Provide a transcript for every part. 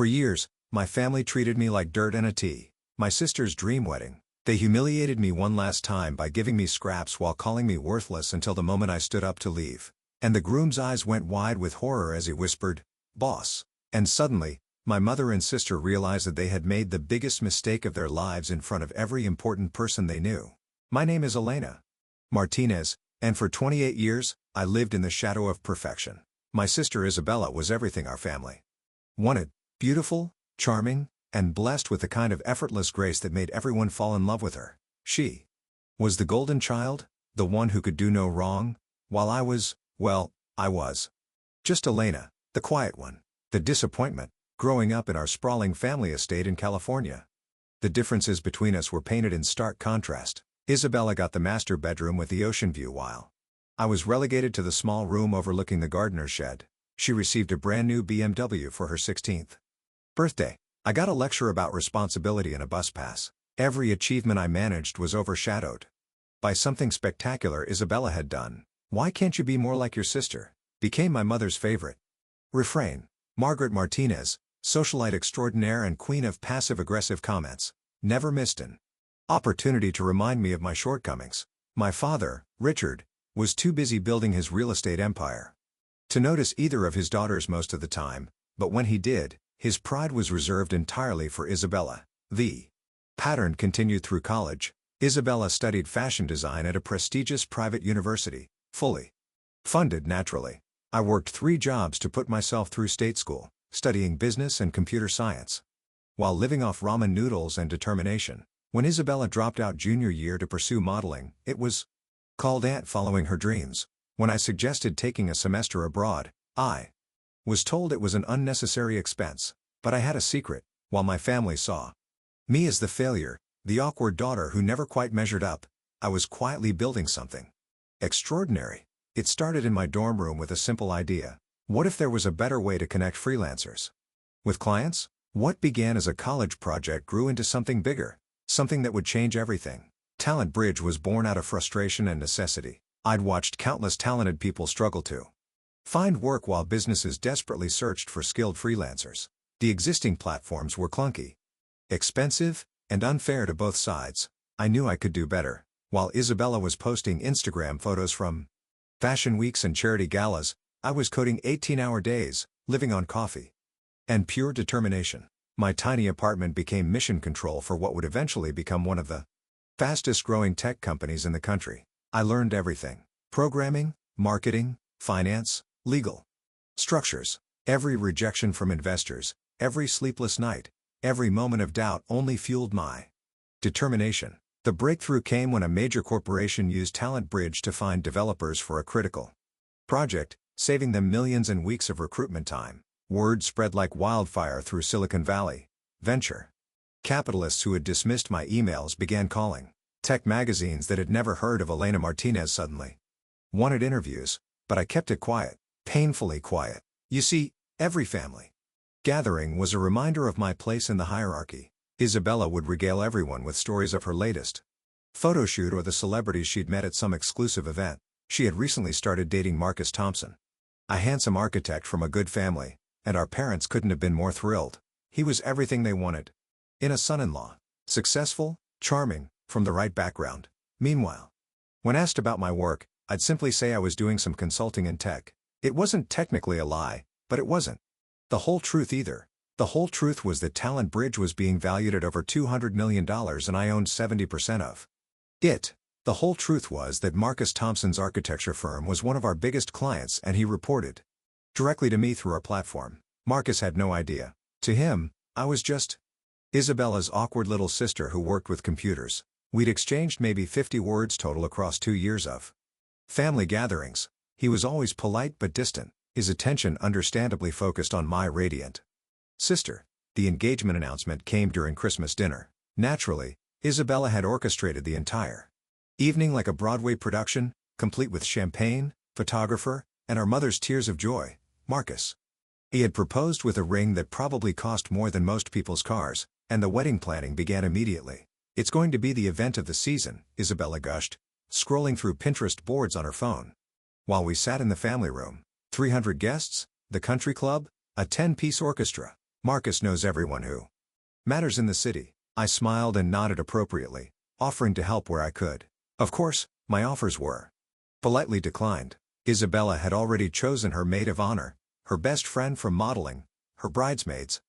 For years, my family treated me like dirt and a tea. My sister's dream wedding. They humiliated me one last time by giving me scraps while calling me worthless until the moment I stood up to leave. And the groom's eyes went wide with horror as he whispered, "Boss." And suddenly, my mother and sister realized that they had made the biggest mistake of their lives in front of every important person they knew. My name is Elena Martinez, and for 28 years, I lived in the shadow of perfection. My sister Isabella was everything our family wanted: beautiful, charming, and blessed with the kind of effortless grace that made everyone fall in love with her. She was the golden child, the one who could do no wrong, while I was just Elena, the quiet one, the disappointment, growing up in our sprawling family estate in California. The differences between us were painted in stark contrast. Isabella got the master bedroom with the ocean view while I was relegated to the small room overlooking the gardener's shed. She received a brand new BMW for her 16th birthday. I got a lecture about responsibility and a bus pass. Every achievement I managed was overshadowed by something spectacular Isabella had done. "Why can't you be more like your sister?" became my mother's favorite refrain. Margaret Martinez, socialite extraordinaire and queen of passive-aggressive comments, never missed an opportunity to remind me of my shortcomings. My father, Richard, was too busy building his real estate empire to notice either of his daughters most of the time, but when he did, his pride was reserved entirely for Isabella. The pattern continued through college. Isabella studied fashion design at a prestigious private university, fully funded naturally. I worked 3 jobs to put myself through state school, studying business and computer science, while living off ramen noodles and determination. When Isabella dropped out junior year to pursue modeling, it was called Aunt following her dreams. When I suggested taking a semester abroad, I was told it was an unnecessary expense. But I had a secret. While my family saw me as the failure, the awkward daughter who never quite measured up, I was quietly building something extraordinary. It started in my dorm room with a simple idea. What if there was a better way to connect freelancers with clients? What began as a college project grew into something bigger, something that would change everything. Talent Bridge was born out of frustration and necessity. I'd watched countless talented people struggle to find work while businesses desperately searched for skilled freelancers. The existing platforms were clunky, expensive, and unfair to both sides. I knew I could do better. While Isabella was posting Instagram photos from fashion weeks and charity galas, I was coding 18-hour days, living on coffee and pure determination. My tiny apartment became mission control for what would eventually become one of the fastest-growing tech companies in the country. I learned everything: programming, marketing, finance, legal structures. Every rejection from investors, every sleepless night, every moment of doubt only fueled my determination. The breakthrough came when a major corporation used Talent Bridge to find developers for a critical project, saving them millions in weeks of recruitment time. Word spread like wildfire through Silicon Valley. Venture capitalists who had dismissed my emails began calling. Tech magazines that had never heard of Elena Martinez suddenly wanted interviews, but I kept it quiet, painfully quiet. You see, every family gathering was a reminder of my place in the hierarchy. Isabella would regale everyone with stories of her latest photo shoot or the celebrities she'd met at some exclusive event. She had recently started dating Marcus Thompson, a handsome architect from a good family, and our parents couldn't have been more thrilled. He was everything they wanted in a son-in-law: successful, charming, from the right background. Meanwhile, when asked about my work, I'd simply say I was doing some consulting in tech. It wasn't technically a lie, but it wasn't the whole truth either. The whole truth was that Talent Bridge was being valued at over $200 million and I owned 70% of it. The whole truth was that Marcus Thompson's architecture firm was one of our biggest clients and he reported directly to me through our platform. Marcus had no idea. To him, I was just Isabella's awkward little sister who worked with computers. We'd exchanged maybe 50 words total across 2 years of family gatherings. He was always polite but distant, his attention understandably focused on my radiant sister. The engagement announcement came during Christmas dinner. Naturally, Isabella had orchestrated the entire evening like a Broadway production, complete with champagne, photographer, and our mother's tears of joy. Marcus. He had proposed with a ring that probably cost more than most people's cars, and the wedding planning began immediately. It's going to be the event of the season, Isabella gushed, scrolling through Pinterest boards on her phone. While we sat in the family room, 300 guests, the country club, a 10-piece orchestra. Marcus knows everyone who matters in the city. I smiled and nodded appropriately, offering to help where I could. Of course, my offers were politely declined. Isabella had already chosen her maid of honor, her best friend from modeling, her bridesmaids,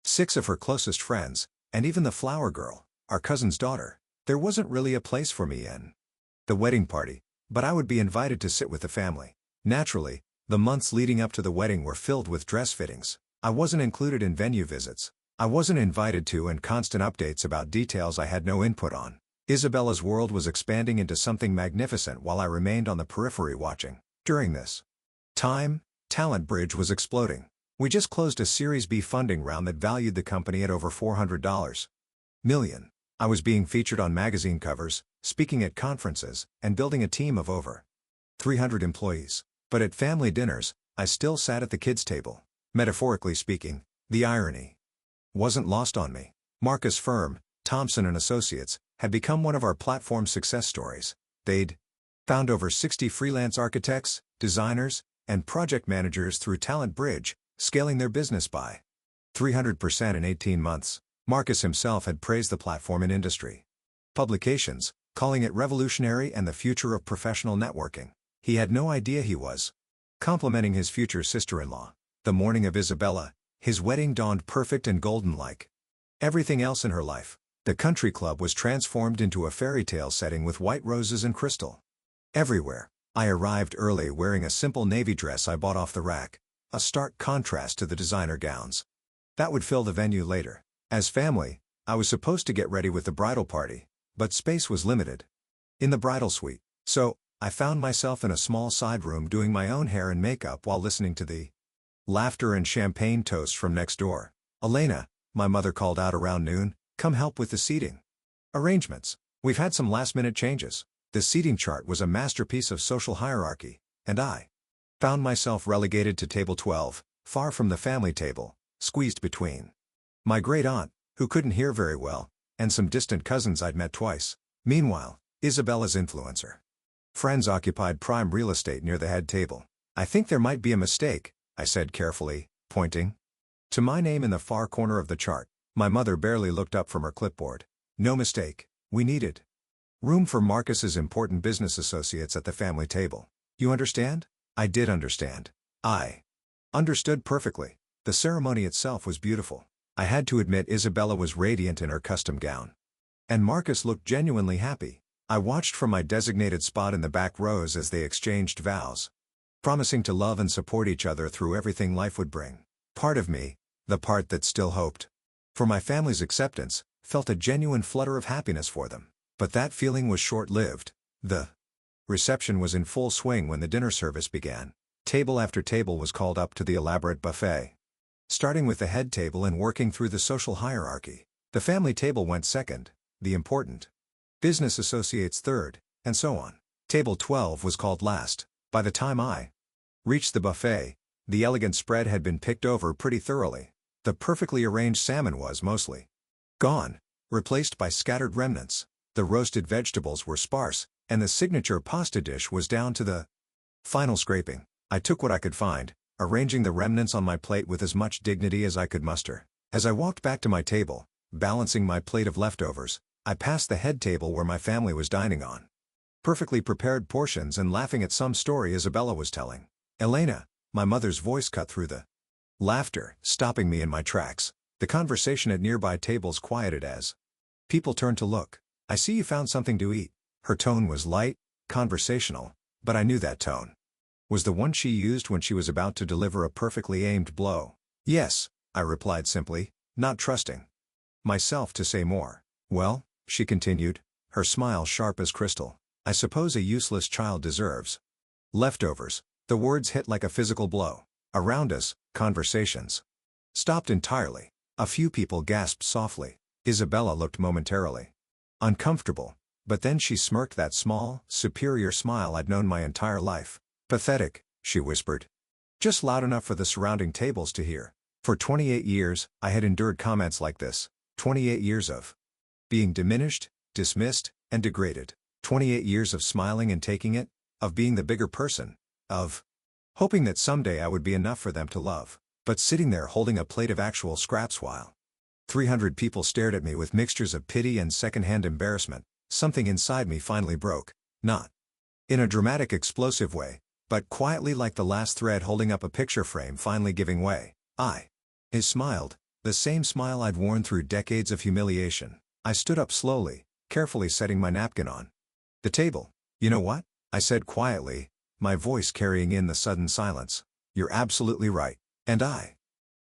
6 of her closest friends, and even the flower girl, our cousin's daughter. There wasn't really a place for me in the wedding party, but I would be invited to sit with the family. Naturally, the months leading up to the wedding were filled with dress fittings. I wasn't included in venue visits. I wasn't invited to and constant updates about details I had no input on. Isabella's world was expanding into something magnificent while I remained on the periphery watching. During this time, Talent Bridge was exploding. We just closed a Series B funding round that valued the company at over $400 million. I was being featured on magazine covers, speaking at conferences, and building a team of over 300 employees. But at family dinners, I still sat at the kids' table. Metaphorically speaking, the irony wasn't lost on me. Marcus' firm, Thompson & Associates, had become one of our platform success stories. They'd found over 60 freelance architects, designers, and project managers through Talent Bridge, scaling their business by 300% in 18 months. Marcus himself had praised the platform in industry publications, calling it revolutionary and the future of professional networking. He had no idea he was complimenting his future sister-in-law. The morning of Isabella, his wedding dawned perfect and golden like everything else in her life. The country club was transformed into a fairy tale setting with white roses and crystal everywhere. I arrived early wearing a simple navy dress I bought off the rack, a stark contrast to the designer gowns that would fill the venue later. As family, I was supposed to get ready with the bridal party, but space was limited in the bridal suite. So, I found myself in a small side room doing my own hair and makeup while listening to the laughter and champagne toasts from next door. "Elena," my mother called out around noon, "come help with the seating arrangements. We've had some last-minute changes." The seating chart was a masterpiece of social hierarchy, and I found myself relegated to table 12, far from the family table, squeezed between my great-aunt, who couldn't hear very well, and some distant cousins I'd met twice. Meanwhile, Isabella's influencer friends occupied prime real estate near the head table. "I think there might be a mistake," I said carefully, pointing to my name in the far corner of the chart. My mother barely looked up from her clipboard. "No mistake. We needed room for Marcus's important business associates at the family table. You understand?" I did understand. I understood perfectly. The ceremony itself was beautiful. I had to admit Isabella was radiant in her custom gown. And Marcus looked genuinely happy. I watched from my designated spot in the back rows as they exchanged vows, promising to love and support each other through everything life would bring. Part of me, the part that still hoped for my family's acceptance, felt a genuine flutter of happiness for them. But that feeling was short-lived. The reception was in full swing when the dinner service began. Table after table was called up to the elaborate buffet, starting with the head table and working through the social hierarchy. The family table went second, the important business associates third, and so on. Table 12 was called last. By the time I reached the buffet, the elegant spread had been picked over pretty thoroughly. The perfectly arranged salmon was mostly gone, replaced by scattered remnants. The roasted vegetables were sparse, and the signature pasta dish was down to the final scraping. I took what I could find, arranging the remnants on my plate with as much dignity as I could muster. As I walked back to my table, balancing my plate of leftovers, I passed the head table where my family was dining on perfectly prepared portions and laughing at some story Isabella was telling. "Elena," my mother's voice cut through the laughter, stopping me in my tracks. The conversation at nearby tables quieted as people turned to look. "I see you found something to eat." Her tone was light, conversational, but I knew that tone was the one she used when she was about to deliver a perfectly aimed blow. "Yes," I replied simply, not trusting myself to say more. "Well," she continued, her smile sharp as crystal, "I suppose a useless child deserves leftovers." The words hit like a physical blow. Around us, conversations stopped entirely. A few people gasped softly. Isabella looked momentarily uncomfortable, but then she smirked that small, superior smile I'd known my entire life. "Pathetic," she whispered, just loud enough for the surrounding tables to hear. For 28 years, I had endured comments like this. 28 years of being diminished, dismissed, and degraded. 28 years of smiling and taking it, of being the bigger person, of hoping that someday I would be enough for them to love. but sitting there holding a plate of actual scraps while 300 people stared at me with mixtures of pity and secondhand embarrassment, something inside me finally broke, not in a dramatic explosive way, but quietly like the last thread holding up a picture frame finally giving way. I smiled, the same smile I'd worn through decades of humiliation. I stood up slowly, carefully setting my napkin on the table. "You know what?" I said quietly, my voice carrying in the sudden silence. "You're absolutely right." And I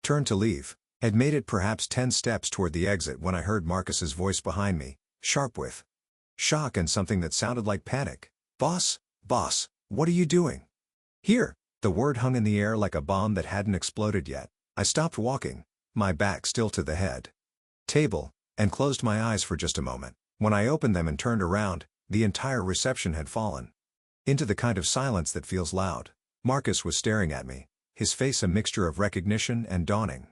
turned to leave, had made it perhaps 10 steps toward the exit when I heard Marcus's voice behind me, sharp with shock and something that sounded like panic. Boss, what are you doing here?" The word hung in the air like a bomb that hadn't exploded yet. I stopped walking, my back still to the head table, and closed my eyes for just a moment. When I opened them and turned around, the entire reception had fallen into the kind of silence that feels loud. Marcus was staring at me, his face a mixture of recognition and dawning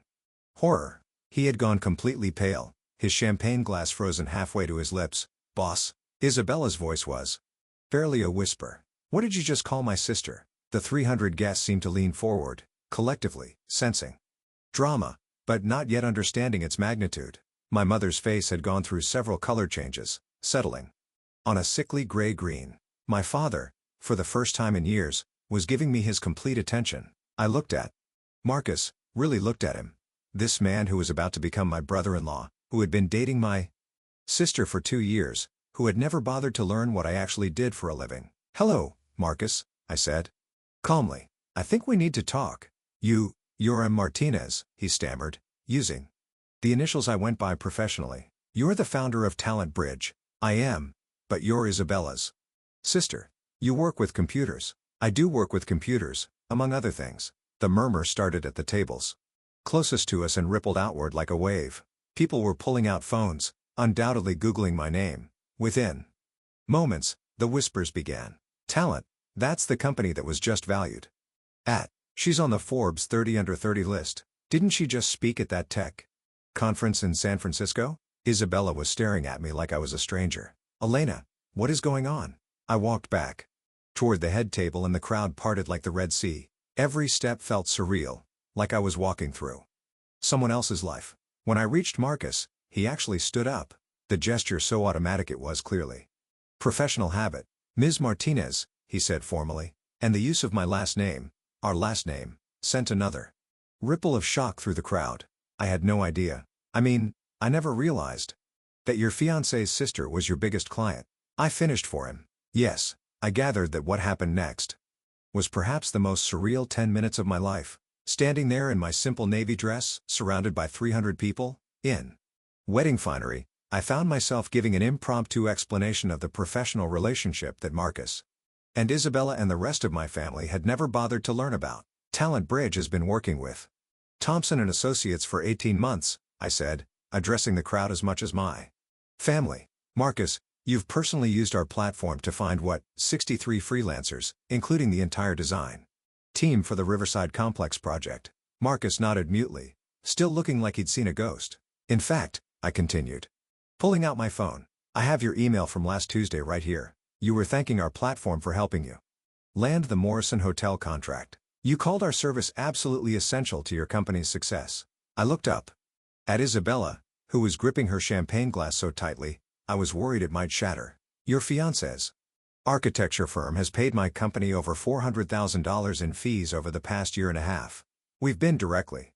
horror. He had gone completely pale, his champagne glass frozen halfway to his lips. "Boss," Isabella's voice was barely a whisper. "What did you just call my sister?" The 300 guests seemed to lean forward, collectively, sensing drama, but not yet understanding its magnitude. My mother's face had gone through several color changes, settling on a sickly gray-green. My father, for the first time in years, was giving me his complete attention. I looked at Marcus, really looked at him. This man who was about to become my brother-in-law, who had been dating my sister for 2 years, who had never bothered to learn what I actually did for a living. "Hello, Marcus," I said calmly. "I think we need to talk." You're Martinez," he stammered, using the initials I went by professionally. "You're the founder of Talent Bridge." "I am, but you're Isabella's sister. You work with computers." "I do work with computers, among other things." The murmur started at the tables closest to us and rippled outward like a wave. People were pulling out phones, undoubtedly Googling my name. Within moments, the whispers began. "Talent, that's the company that was just valued at. She's on the Forbes 30 Under 30 list. Didn't she just speak at that tech conference in San Francisco?" Isabella was staring at me like I was a stranger. "Elena, what is going on?" I walked back toward the head table and the crowd parted like the Red Sea. Every step felt surreal, like I was walking through someone else's life. When I reached Marcus, he actually stood up, the gesture so automatic it was clearly professional habit. "Ms. Martinez," he said formally, and the use of my last name, our last name, sent another ripple of shock through the crowd. I had no idea. I never realized that your fiancé's sister was your biggest client. I finished for him. Yes, I gathered that what happened next was perhaps the most surreal 10 minutes of my life. Standing there in my simple navy dress, surrounded by 300 people, in wedding finery, I found myself giving an impromptu explanation of the professional relationship that Marcus and Isabella and the rest of my family had never bothered to learn about. "Talent Bridge has been working with Thompson and Associates for 18 months, I said, addressing the crowd as much as my family. "Marcus, you've personally used our platform to find 63 freelancers, including the entire design team for the Riverside Complex project." Marcus nodded mutely, still looking like he'd seen a ghost. "In fact," I continued, pulling out my phone, "I have your email from last Tuesday right here. You were thanking our platform for helping you land the Morrison Hotel contract. You called our service absolutely essential to your company's success." I looked up at Isabella, who was gripping her champagne glass so tightly, I was worried it might shatter. "Your fiancé's architecture firm has paid my company over $400,000 in fees over the past year and a half. We've been directly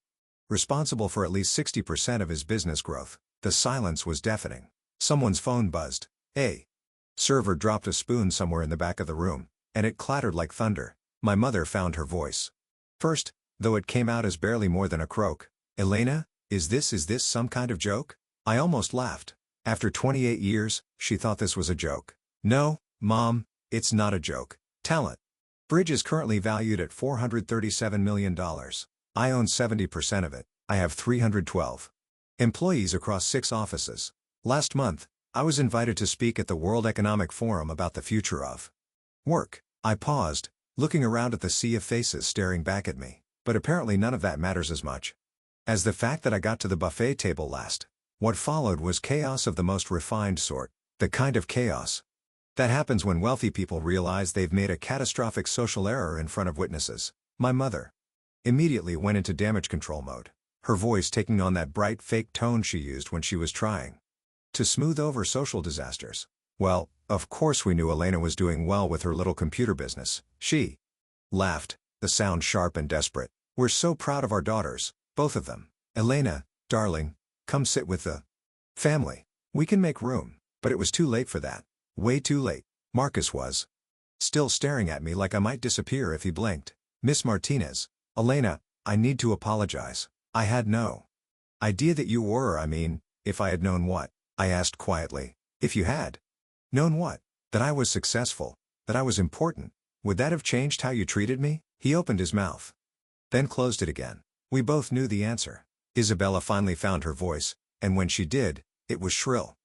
responsible for at least 60% of his business growth." The silence was deafening. Someone's phone buzzed. A server dropped a spoon somewhere in the back of the room, and it clattered like thunder. My mother found her voice first, though it came out as barely more than a croak. "Elena, is this some kind of joke?" I almost laughed. After 28 years, she thought this was a joke. "No, Mom, it's not a joke. Talent Bridge is currently valued at $437 million. I own 70% of it. I have 312 employees across 6 offices. Last month, I was invited to speak at the World Economic Forum about the future of work." I paused, looking around at the sea of faces staring back at me, but apparently none of that matters as much as the fact that I got to the buffet table last. What followed was chaos of the most refined sort, the kind of chaos that happens when wealthy people realize they've made a catastrophic social error in front of witnesses. My mother immediately went into damage control mode, her voice taking on that bright fake tone she used when she was trying to smooth over social disasters. Well, of course we knew Elena was doing well with her little computer business. She laughed, the sound sharp and desperate. We're so proud of our daughters, both of them. Elena, darling, come sit with the family. We can make room. But it was too late for that. Way too late. Marcus was still staring at me like I might disappear if he blinked. Miss Martinez, Elena, I need to apologize. I had no idea that you were, if I had known what? I asked quietly. If you had known what? That I was successful, that I was important, would that have changed how you treated me? He opened his mouth, then closed it again. We both knew the answer. Isabella finally found her voice, and when she did, it was shrill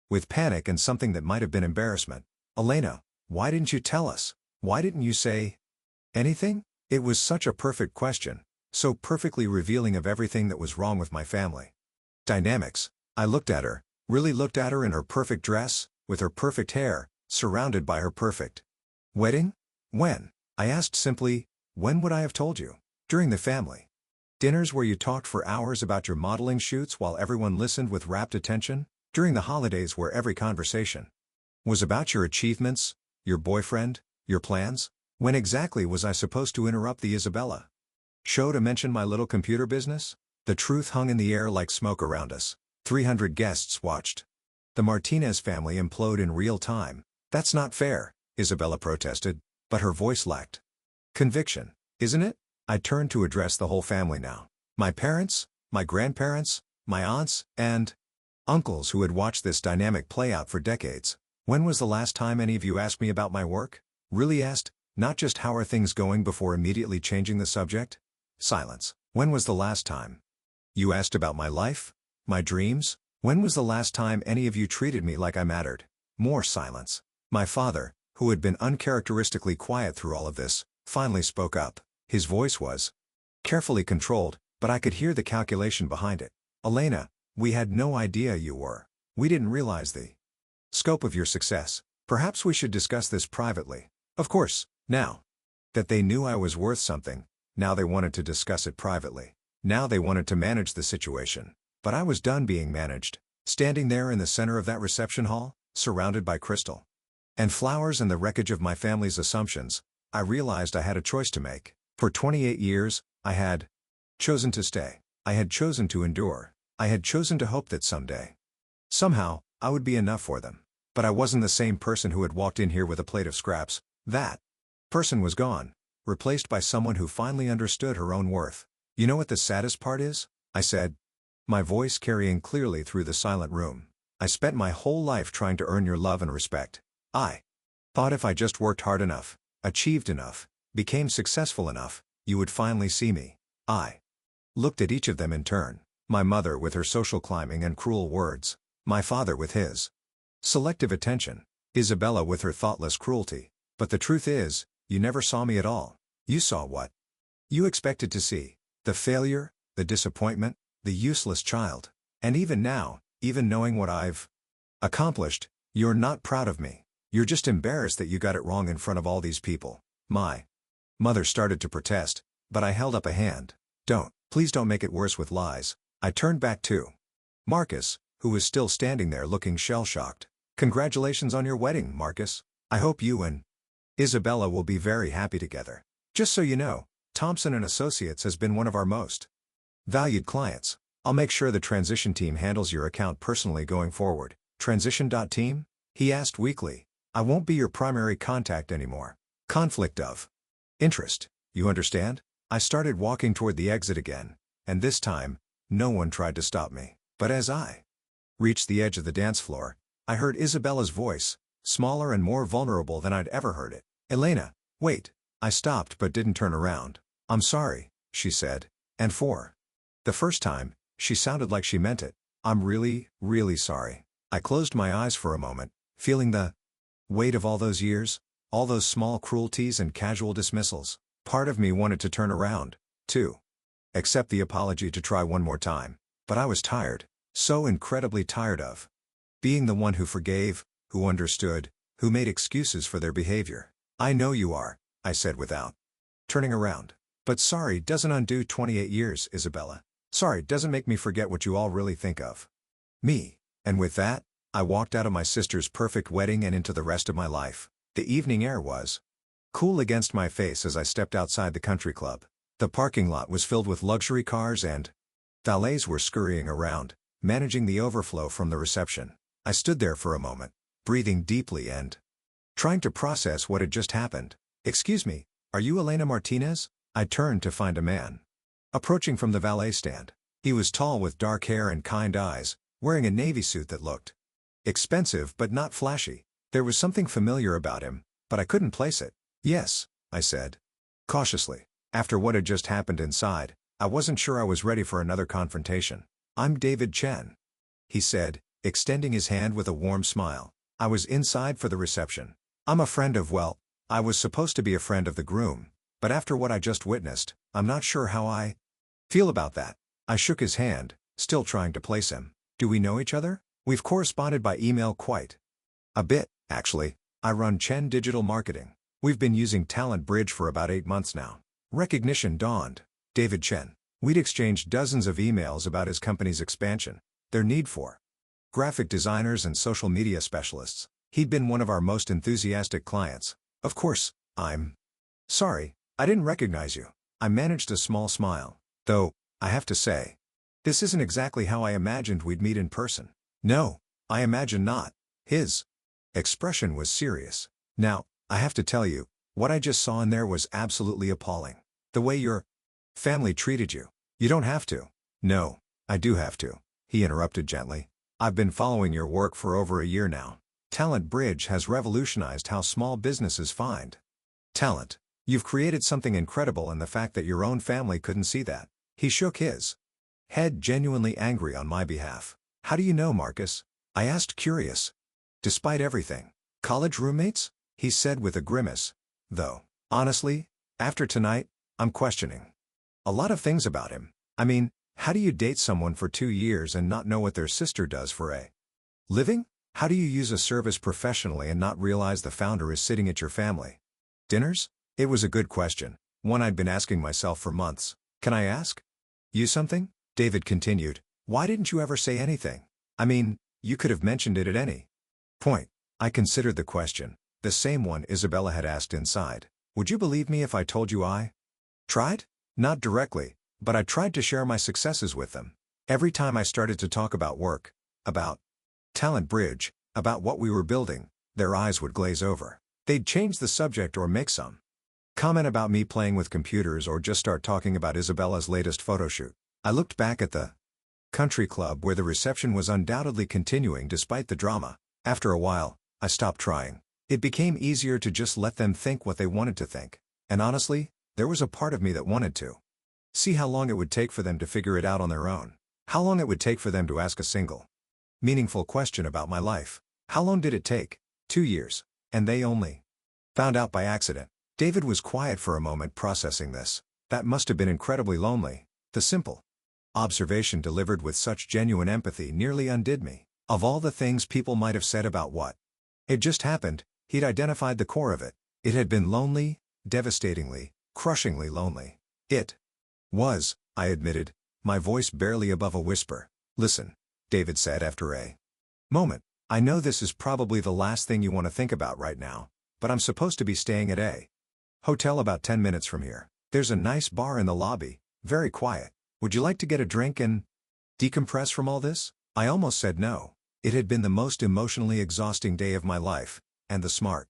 with panic and something that might have been embarrassment. Elena, why didn't you tell us? Why didn't you say anything? It was such a perfect question, so perfectly revealing of everything that was wrong with my family dynamics. I looked at her, really looked at her in her perfect dress, with her perfect hair, surrounded by her perfect wedding? When? I asked simply, when would I have told you? During the family dinners where you talked for hours about your modeling shoots while everyone listened with rapt attention? During the holidays where every conversation was about your achievements, your boyfriend, your plans? When exactly was I supposed to interrupt the Isabella show to mention my little computer business? The truth hung in the air like smoke around us. 300 guests watched the Martinez family implode in real time. That's not fair, Isabella protested, but her voice lacked conviction. Isn't it? I turned to address the whole family now. My parents, my grandparents, my aunts, and uncles who had watched this dynamic play out for decades. When was the last time any of you asked me about my work? Really asked, not just how are things going before immediately changing the subject? Silence. When was the last time you asked about my life? My dreams? When was the last time any of you treated me like I mattered? More silence. My father, who had been uncharacteristically quiet through all of this, finally spoke up. His voice was carefully controlled, but I could hear the calculation behind it. Elena, we had no idea you were. We didn't realize the scope of your success. Perhaps we should discuss this privately. Of course, now that they knew I was worth something, now they wanted to discuss it privately. Now they wanted to manage the situation. But I was done being managed. Standing there in the center of that reception hall, surrounded by crystal and flowers and the wreckage of my family's assumptions, I realized I had a choice to make. For 28 years, I had chosen to stay. I had chosen to endure. I had chosen to hope that someday, somehow, I would be enough for them. But I wasn't the same person who had walked in here with a plate of scraps. That person was gone, replaced by someone who finally understood her own worth. You know what the saddest part is? I said, my voice carrying clearly through the silent room. I spent my whole life trying to earn your love and respect. I thought if I just worked hard enough, achieved enough, became successful enough, you would finally see me. I looked at each of them in turn. My mother with her social climbing and cruel words. My father with his selective attention. Isabella with her thoughtless cruelty. But the truth is, you never saw me at all. You saw what you expected to see. The failure, the disappointment, the useless child. And even now, even knowing what I've accomplished, you're not proud of me. You're just embarrassed that you got it wrong in front of all these people. My mother started to protest, but I held up a hand. Please don't make it worse with lies. I turned back to Marcus, who was still standing there looking shell-shocked. Congratulations on your wedding, Marcus. I hope you and Isabella will be very happy together. Just so you know, Thompson & Associates has been one of our most valued clients. I'll make sure the transition team handles your account personally going forward. Transition.team? He asked weakly. I won't be your primary contact anymore. Conflict of interest, you understand? I started walking toward the exit again, and this time, no one tried to stop me. But as I reached the edge of the dance floor, I heard Isabella's voice, smaller and more vulnerable than I'd ever heard it. Elena, wait. I stopped but didn't turn around. I'm sorry, she said, and for the first time, she sounded like she meant it. I'm really, really sorry. I closed my eyes for a moment, feeling the weight of all those years, all those small cruelties and casual dismissals. Part of me wanted to turn around, too. Accept the apology to try one more time. But I was tired, so incredibly tired of being the one who forgave, who understood, who made excuses for their behavior. I know you are, I said without turning around. But sorry doesn't undo 28 years, Isabella. Sorry doesn't make me forget what you all really think of me. And with that, I walked out of my sister's perfect wedding and into the rest of my life. The evening air was cool against my face as I stepped outside the country club. The parking lot was filled with luxury cars and valets were scurrying around, managing the overflow from the reception. I stood there for a moment, breathing deeply and trying to process what had just happened. "Excuse me, are you Elena Martinez?" I turned to find a man approaching from the valet stand. He was tall with dark hair and kind eyes, wearing a navy suit that looked expensive but not flashy. There was something familiar about him, but I couldn't place it. "Yes," I said cautiously. After what had just happened inside, I wasn't sure I was ready for another confrontation. "I'm David Chen," he said, extending his hand with a warm smile. "I was inside for the reception. I'm a friend of, well, I was supposed to be a friend of the groom, but after what I just witnessed, I'm not sure how I feel about that." I shook his hand, still trying to place him. "Do we know each other?" "We've corresponded by email quite a bit, actually. I run Chen Digital Marketing. We've been using Talent Bridge for about 8 months now." Recognition dawned. David Chen. We'd exchanged dozens of emails about his company's expansion, their need for graphic designers and social media specialists. He'd been one of our most enthusiastic clients. "Of course, I'm sorry, I didn't recognize you." I managed a small smile. "Though, I have to say, this isn't exactly how I imagined we'd meet in person." "No, I imagine not." His expression was serious. "Now, I have to tell you, what I just saw in there was absolutely appalling. The way your family treated you." "You don't have to." "No, I do have to," he interrupted gently. "I've been following your work for over a year now. Talent Bridge has revolutionized how small businesses find talent. You've created something incredible, and the fact that your own family couldn't see that." He shook his head, genuinely angry on my behalf. "How do you know, Marcus?" I asked, curious. "Despite everything. College roommates?" he said with a grimace. "Though, honestly, after tonight, I'm questioning a lot of things about him. I mean, how do you date someone for 2 years and not know what their sister does for a living? How do you use a service professionally and not realize the founder is sitting at your family dinners?" It was a good question, one I'd been asking myself for months. "Can I ask you something?" David continued. "Why didn't you ever say anything? I mean, you could have mentioned it at any point." I considered the question, the same one Isabella had asked inside. "Would you believe me if I told you I tried?" "Not directly, but I tried to share my successes with them. Every time I started to talk about work, about Talent Bridge, about what we were building, their eyes would glaze over. They'd change the subject or make some comment about me playing with computers or just start talking about Isabella's latest photo shoot." I looked back at the country club where the reception was undoubtedly continuing despite the drama. After a while, I stopped trying. It became easier to just let them think what they wanted to think. And honestly, there was a part of me that wanted to see how long it would take for them to figure it out on their own. How long it would take for them to ask a single meaningful question about my life. How long did it take? 2 years. And they only found out by accident. David was quiet for a moment, processing this. That must have been incredibly lonely. The simple observation, delivered with such genuine empathy, nearly undid me. Of all the things people might have said about what had just happened, he'd identified the core of it. It had been lonely, devastatingly, crushingly lonely. It was, I admitted, my voice barely above a whisper. "Listen," David said after a moment. "I know this is probably the last thing you want to think about right now, but I'm supposed to be staying at a hotel about 10 minutes from here. There's a nice bar in the lobby, very quiet. Would you like to get a drink and decompress from all this?" I almost said no. It had been the most emotionally exhausting day of my life, and the smart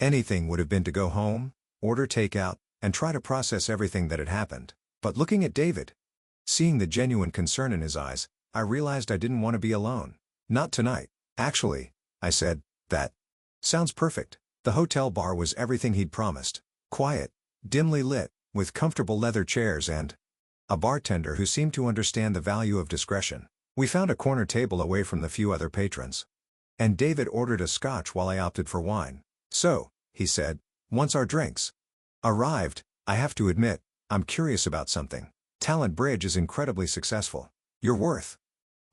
anything would have been to go home, order takeout, and try to process everything that had happened. But looking at David, seeing the genuine concern in his eyes, I realized I didn't want to be alone. "Not tonight." "Actually," I said, "that sounds perfect." The hotel bar was everything he'd promised. Quiet, dimly lit, with comfortable leather chairs and a bartender who seemed to understand the value of discretion. We found a corner table away from the few other patrons. And David ordered a scotch while I opted for wine. "So," he said, "once our drinks arrived, I have to admit, I'm curious about something. Talent Bridge is incredibly successful. You're worth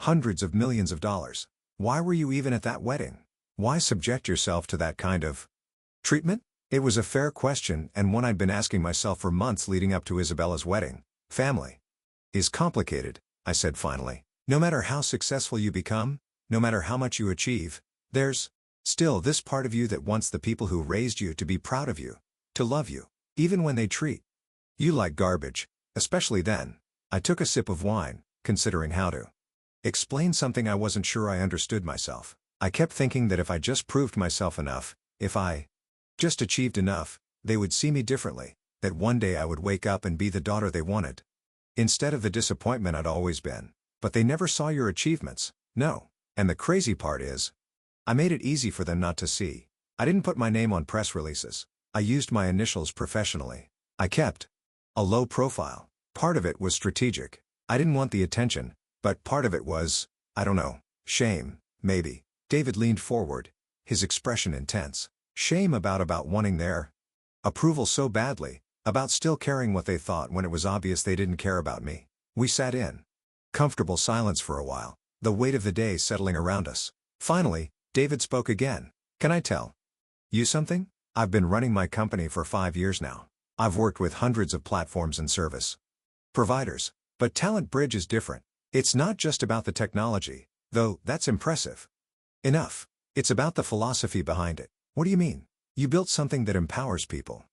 hundreds of millions of dollars. Why were you even at that wedding? Why subject yourself to that kind of treatment?" It was a fair question and one I'd been asking myself for months leading up to Isabella's wedding. Family is complicated, I said finally. No matter how successful you become, no matter how much you achieve, there's still this part of you that wants the people who raised you to be proud of you, to love you, even when they treat you like garbage, especially then. I took a sip of wine, considering how to explain something I wasn't sure I understood myself. I kept thinking that if I just proved myself enough, if I just achieved enough, they would see me differently, that one day I would wake up and be the daughter they wanted, instead of the disappointment I'd always been. But they never saw your achievements, no. And the crazy part is, I made it easy for them not to see. I didn't put my name on press releases. I used my initials professionally. I kept a low profile. Part of it was strategic. I didn't want the attention, but part of it was, I don't know, shame, maybe. David leaned forward, his expression intense. Shame about wanting their approval so badly, about still caring what they thought when it was obvious they didn't care about me. We sat in comfortable silence for a while, the weight of the day settling around us. Finally, David spoke again. Can I tell you something? I've been running my company for 5 years now. I've worked with hundreds of platforms and service providers. But Talent Bridge is different. It's not just about the technology, though that's impressive enough. It's about the philosophy behind it. What do you mean? You built something that empowers people.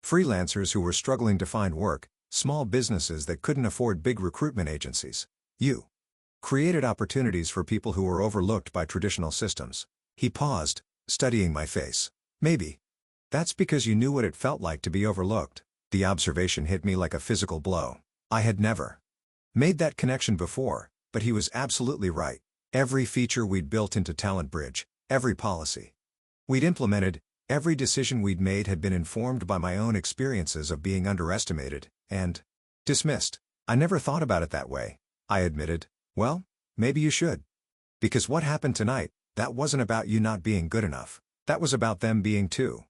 Freelancers who were struggling to find work, small businesses that couldn't afford big recruitment agencies. You created opportunities for people who were overlooked by traditional systems. He paused, studying my face. Maybe that's because you knew what it felt like to be overlooked. The observation hit me like a physical blow. I had never made that connection before, but he was absolutely right. Every feature we'd built into Talent Bridge, every policy we'd implemented, every decision we'd made had been informed by my own experiences of being underestimated and dismissed. I never thought about it that way, I admitted. Well, maybe you should. Because what happened tonight, that wasn't about you not being good enough. That was about them being too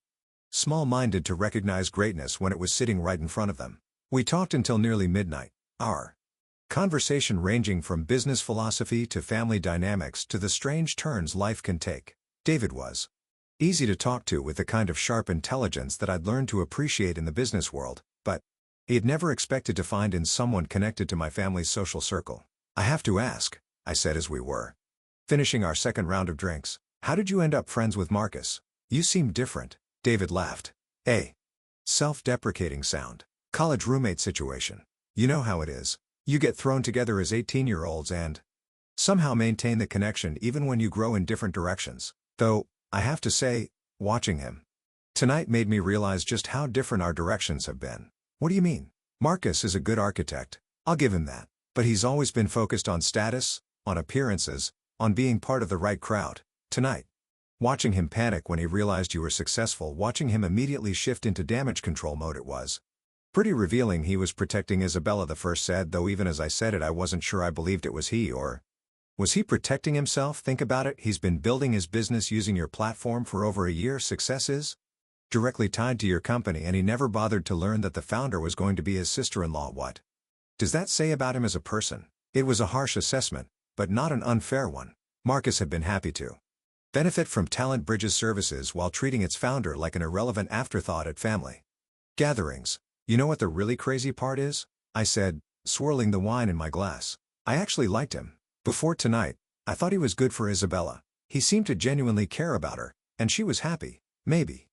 small-minded to recognize greatness when it was sitting right in front of them. We talked until nearly midnight, our conversation ranging from business philosophy to family dynamics to the strange turns life can take. David was easy to talk to with the kind of sharp intelligence that I'd learned to appreciate in the business world, but he had never expected to find in someone connected to my family's social circle. I have to ask, I said as we were finishing our second round of drinks, how did you end up friends with Marcus? You seem different. David laughed. A self-deprecating sound. College roommate situation. You know how it is. You get thrown together as 18-year-olds and somehow maintain the connection even when you grow in different directions. Though, I have to say, watching him tonight made me realize just how different our directions have been. What do you mean? Marcus is a good architect. I'll give him that. But he's always been focused on status, on appearances, on being part of the right crowd. Tonight, watching him panic when he realized you were successful, watching him immediately shift into damage control mode, it was pretty revealing. He was protecting Isabella, the first said, though even as I said it I wasn't sure I believed it was he, or was he protecting himself? Think about it, he's been building his business using your platform for over a year. Success is directly tied to your company, and he never bothered to learn that the founder was going to be his sister-in-law. What does that say about him as a person? It was a harsh assessment, but not an unfair one. Marcus had been happy to benefit from Talent Bridge's services while treating its founder like an irrelevant afterthought at family gatherings. You know what the really crazy part is? I said, swirling the wine in my glass. I actually liked him. Before tonight, I thought he was good for Isabella. He seemed to genuinely care about her, and she was happy. Maybe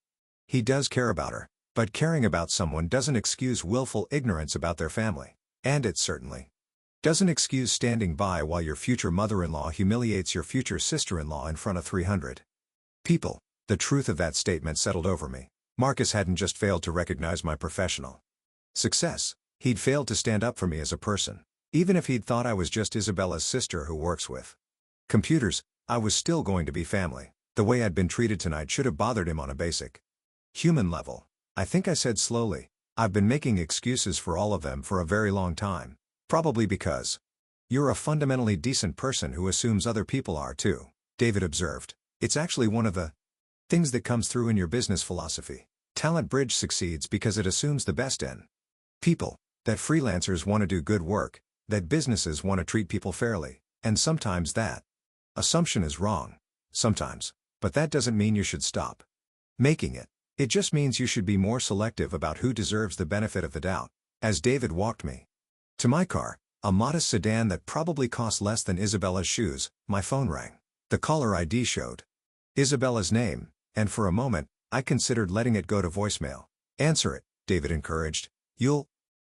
he does care about her, but caring about someone doesn't excuse willful ignorance about their family. And it certainly doesn't excuse standing by while your future mother-in-law humiliates your future sister-in-law in front of 300 people. The truth of that statement settled over me. Marcus hadn't just failed to recognize my professional success, he'd failed to stand up for me as a person. Even if he'd thought I was just Isabella's sister who works with computers, I was still going to be family. The way I'd been treated tonight should have bothered him on a basic human level. I think I said slowly, I've been making excuses for all of them for a very long time. Probably because you're a fundamentally decent person who assumes other people are too, David observed. It's actually one of the things that comes through in your business philosophy. Talent Bridge succeeds because it assumes the best in people, that freelancers want to do good work, that businesses want to treat people fairly, and sometimes that assumption is wrong. Sometimes. But that doesn't mean you should stop making it. It just means you should be more selective about who deserves the benefit of the doubt. As David walked me to my car, a modest sedan that probably cost less than Isabella's shoes, my phone rang. The caller ID showed Isabella's name, and for a moment, I considered letting it go to voicemail. "Answer it," David encouraged. "You'll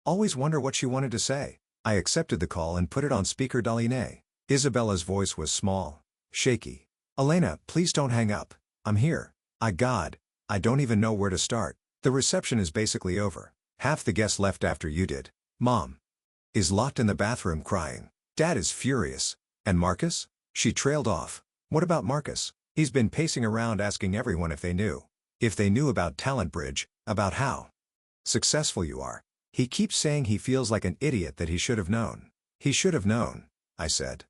always wonder what she wanted to say." I accepted the call and put it on speaker Daline. Isabella's voice was small, shaky. "Elena, please don't hang up. I'm here. God, I don't even know where to start. The reception is basically over. Half the guests left after you did. Mom is locked in the bathroom crying. Dad is furious. And Marcus?" She trailed off. "What about Marcus? He's been pacing around asking everyone if they knew. If they knew about Talent Bridge, about how successful you are. He keeps saying he feels like an idiot that he should have known." "He should have known," I said.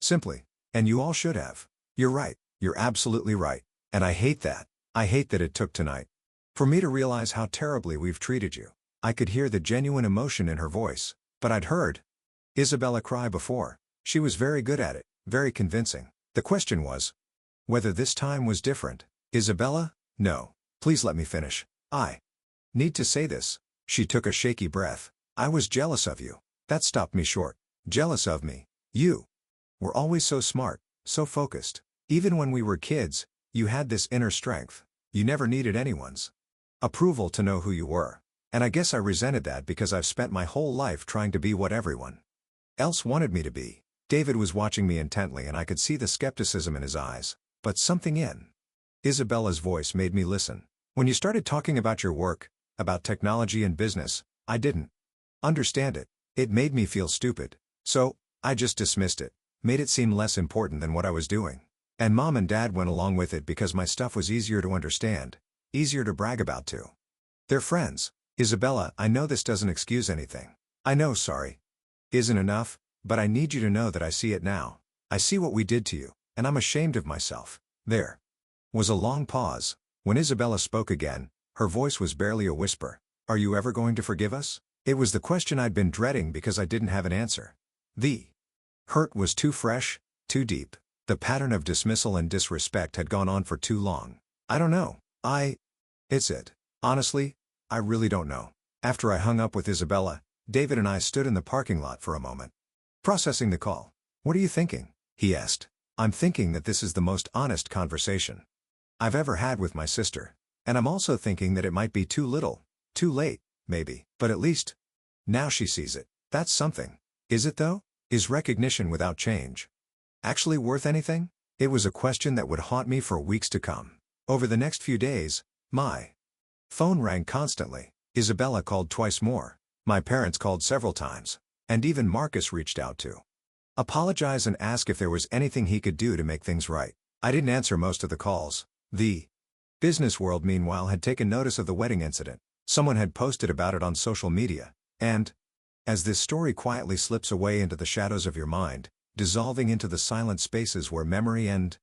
"Simply. And you all should have. You're right. You're absolutely right. And I hate that. I hate that it took tonight for me to realize how terribly we've treated you." I could hear the genuine emotion in her voice, but I'd heard Isabella cry before. She was very good at it, very convincing. The question was whether this time was different. "Isabella, no. Please let me finish. I need to say this." She took a shaky breath. "I was jealous of you." That stopped me short. "Jealous of me? You were always so smart, so focused. Even when we were kids, you had this inner strength. You never needed anyone's approval to know who you were. And I guess I resented that because I've spent my whole life trying to be what everyone else wanted me to be." David was watching me intently and I could see the skepticism in his eyes. But something in Isabella's voice made me listen. "When you started talking about your work, about technology and business, I didn't understand it. It made me feel stupid. So, I just dismissed it, made it seem less important than what I was doing. And Mom and Dad went along with it because my stuff was easier to understand, easier to brag about too. They're friends." "Isabella, I know this doesn't excuse anything. I know sorry isn't enough, but I need you to know that I see it now. I see what we did to you, and I'm ashamed of myself." There was a long pause. When Isabella spoke again, her voice was barely a whisper. "Are you ever going to forgive us?" It was the question I'd been dreading because I didn't have an answer. The hurt was too fresh, too deep. The pattern of dismissal and disrespect had gone on for too long. "I don't know. It's it. Honestly, I really don't know." After I hung up with Isabella, David and I stood in the parking lot for a moment, processing the call. "What are you thinking?" he asked. "I'm thinking that this is the most honest conversation I've ever had with my sister. And I'm also thinking that it might be too little, too late, maybe, but at least now she sees it. That's something. Is it though? Is recognition without change actually worth anything?" It was a question that would haunt me for weeks to come. Over the next few days, my phone rang constantly. Isabella called twice more. My parents called several times. And even Marcus reached out to apologize and ask if there was anything he could do to make things right. I didn't answer most of the calls. The business world meanwhile had taken notice of the wedding incident. Someone had posted about it on social media. And as this story quietly slips away into the shadows of your mind, dissolving into the silent spaces where memory and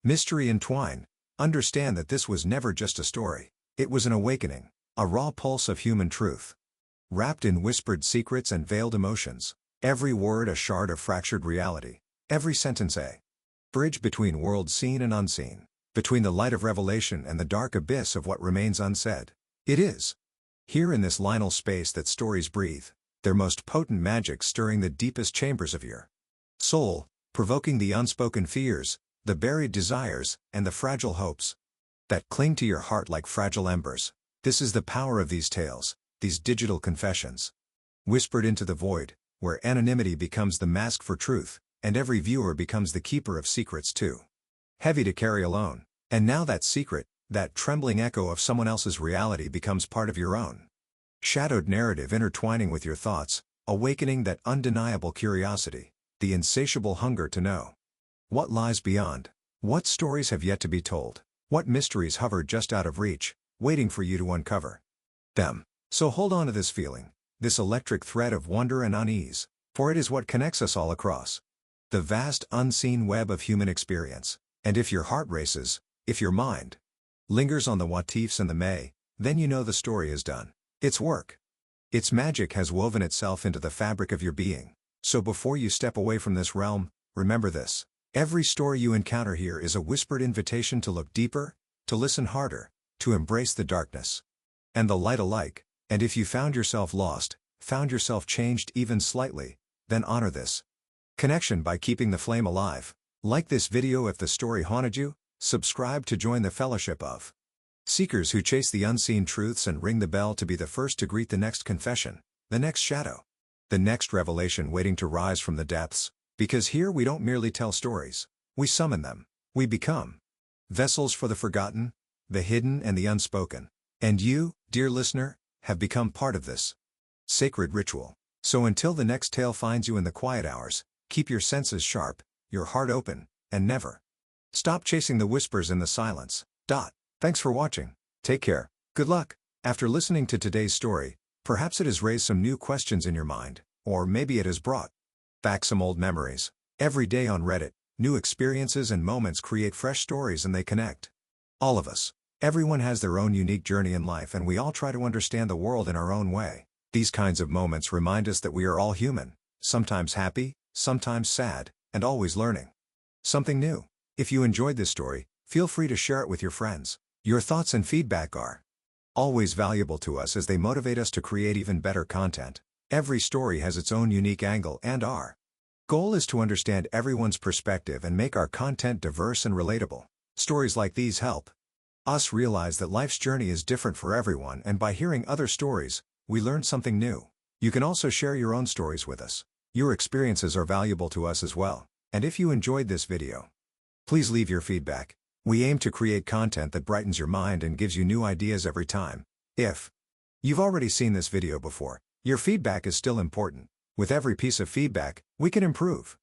mystery entwine, understand that this was never just a story. It was an awakening, a raw pulse of human truth, wrapped in whispered secrets and veiled emotions. Every word a shard of fractured reality. Every sentence a bridge between worlds seen and unseen, between the light of revelation and the dark abyss of what remains unsaid. It is here in this liminal space that stories breathe, their most potent magic stirring the deepest chambers of your soul, provoking the unspoken fears, the buried desires, and the fragile hopes that cling to your heart like fragile embers. This is the power of these tales, these digital confessions, whispered into the void, where anonymity becomes the mask for truth, and every viewer becomes the keeper of secrets too heavy to carry alone. And now that secret, that trembling echo of someone else's reality becomes part of your own shadowed narrative, intertwining with your thoughts, awakening that undeniable curiosity, the insatiable hunger to know what lies beyond. What stories have yet to be told? What mysteries hover just out of reach, waiting for you to uncover them? So hold on to this feeling, this electric thread of wonder and unease, for it is what connects us all across the vast unseen web of human experience. And if your heart races, if your mind lingers on the what-ifs and the may, then you know the story is done. Its work, its magic has woven itself into the fabric of your being. So before you step away from this realm, remember this. Every story you encounter here is a whispered invitation to look deeper, to listen harder, to embrace the darkness and the light alike. And if you found yourself lost, found yourself changed even slightly, then honor this connection by keeping the flame alive. Like this video if the story haunted you, subscribe to join the fellowship of seekers who chase the unseen truths, and ring the bell to be the first to greet the next confession, the next shadow, the next revelation waiting to rise from the depths. Because here we don't merely tell stories, we summon them. We become vessels for the forgotten, the hidden and the unspoken. And you, dear listener, have become part of this sacred ritual. So until the next tale finds you in the quiet hours, keep your senses sharp, your heart open, and never stop chasing the whispers in the silence. Thanks for watching. Take care. Good luck. After listening to today's story, perhaps it has raised some new questions in your mind, or maybe it has brought back some old memories. Every day on Reddit, new experiences and moments create fresh stories, and they connect all of us. Everyone has their own unique journey in life, and we all try to understand the world in our own way. These kinds of moments remind us that we are all human, sometimes happy, sometimes sad, and always learning something new. If you enjoyed this story, feel free to share it with your friends. Your thoughts and feedback are always valuable to us, as they motivate us to create even better content. Every story has its own unique angle, and our goal is to understand everyone's perspective and make our content diverse and relatable. Stories like these help us realize that life's journey is different for everyone, and by hearing other stories, we learn something new. You can also share your own stories with us. Your experiences are valuable to us as well. And if you enjoyed this video, please leave your feedback. We aim to create content that brightens your mind and gives you new ideas every time. If you've already seen this video before, your feedback is still important. With every piece of feedback, we can improve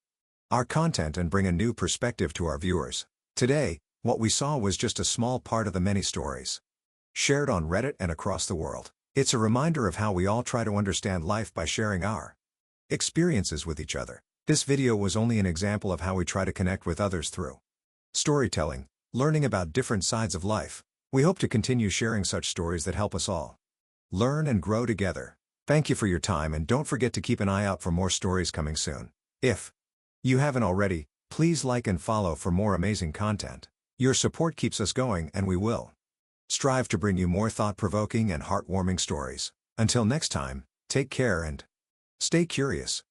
our content and bring a new perspective to our viewers. Today, what we saw was just a small part of the many stories shared on Reddit and across the world. It's a reminder of how we all try to understand life by sharing our experiences with each other. This video was only an example of how we try to connect with others through storytelling, learning about different sides of life. We hope to continue sharing such stories that help us all learn and grow together. Thank you for your time, and don't forget to keep an eye out for more stories coming soon. If you haven't already, please like and follow for more amazing content. Your support keeps us going, and we will strive to bring you more thought-provoking and heartwarming stories. Until next time, take care and stay curious.